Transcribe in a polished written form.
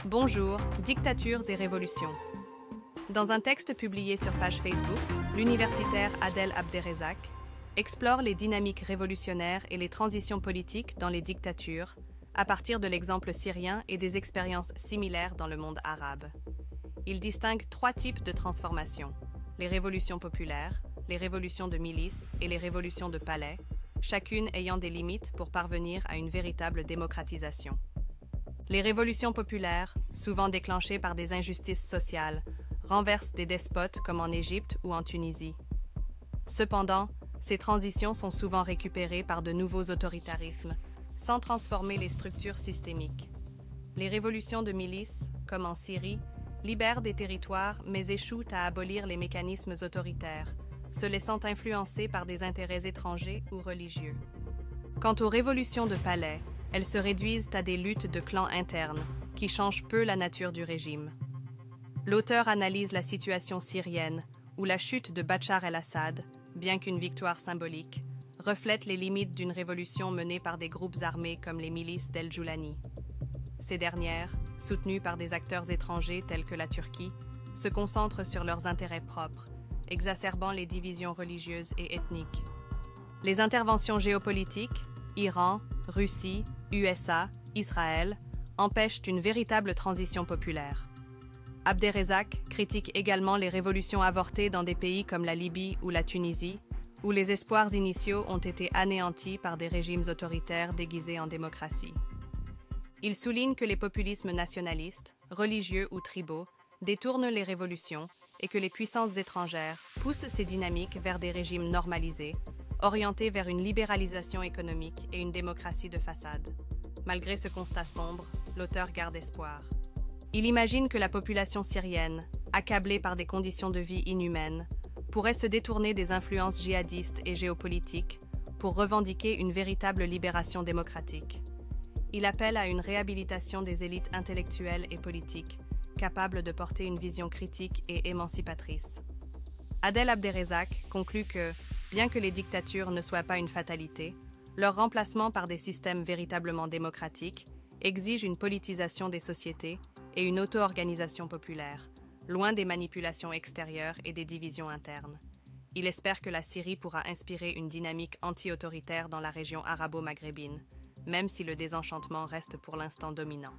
Bonjour, dictatures et révolutions. Dans un texte publié sur page Facebook, l'universitaire Adel Abderrezak explore les dynamiques révolutionnaires et les transitions politiques dans les dictatures, à partir de l'exemple syrien et des expériences similaires dans le monde arabe. Il distingue trois types de transformations: les révolutions populaires, les révolutions de milices et les révolutions de palais, chacune ayant des limites pour parvenir à une véritable démocratisation. Les révolutions populaires, souvent déclenchées par des injustices sociales, renversent des despotes comme en Égypte ou en Tunisie. Cependant, ces transitions sont souvent récupérées par de nouveaux autoritarismes, sans transformer les structures systémiques. Les révolutions de milices, comme en Syrie, libèrent des territoires mais échouent à abolir les mécanismes autoritaires, se laissant influencer par des intérêts étrangers ou religieux. Quant aux révolutions de palais, elles se réduisent à des luttes de clans internes, qui changent peu la nature du régime. L'auteur analyse la situation syrienne, où la chute de Bachar el-Assad, bien qu'une victoire symbolique, reflète les limites d'une révolution menée par des groupes armés comme les milices d'El-Joulani. Ces dernières, soutenues par des acteurs étrangers tels que la Turquie, se concentrent sur leurs intérêts propres, exacerbant les divisions religieuses et ethniques. Les interventions géopolitiques, Iran, Russie, USA, Israël, empêchent une véritable transition populaire. Abderrezak critique également les révolutions avortées dans des pays comme la Libye ou la Tunisie, où les espoirs initiaux ont été anéantis par des régimes autoritaires déguisés en démocratie. Il souligne que les populismes nationalistes, religieux ou tribaux détournent les révolutions et que les puissances étrangères poussent ces dynamiques vers des régimes normalisés, orientés vers une libéralisation économique et une démocratie de façade. Malgré ce constat sombre, l'auteur garde espoir. Il imagine que la population syrienne, accablée par des conditions de vie inhumaines, pourrait se détourner des influences djihadistes et géopolitiques pour revendiquer une véritable libération démocratique. Il appelle à une réhabilitation des élites intellectuelles et politiques, capables de porter une vision critique et émancipatrice. Adel Abderrezak conclut que, bien que les dictatures ne soient pas une fatalité, leur remplacement par des systèmes véritablement démocratiques exige une politisation des sociétés et une auto-organisation populaire, loin des manipulations extérieures et des divisions internes. Il espère que la Syrie pourra inspirer une dynamique anti-autoritaire dans la région arabo-maghrébine, même si le désenchantement reste pour l'instant dominant.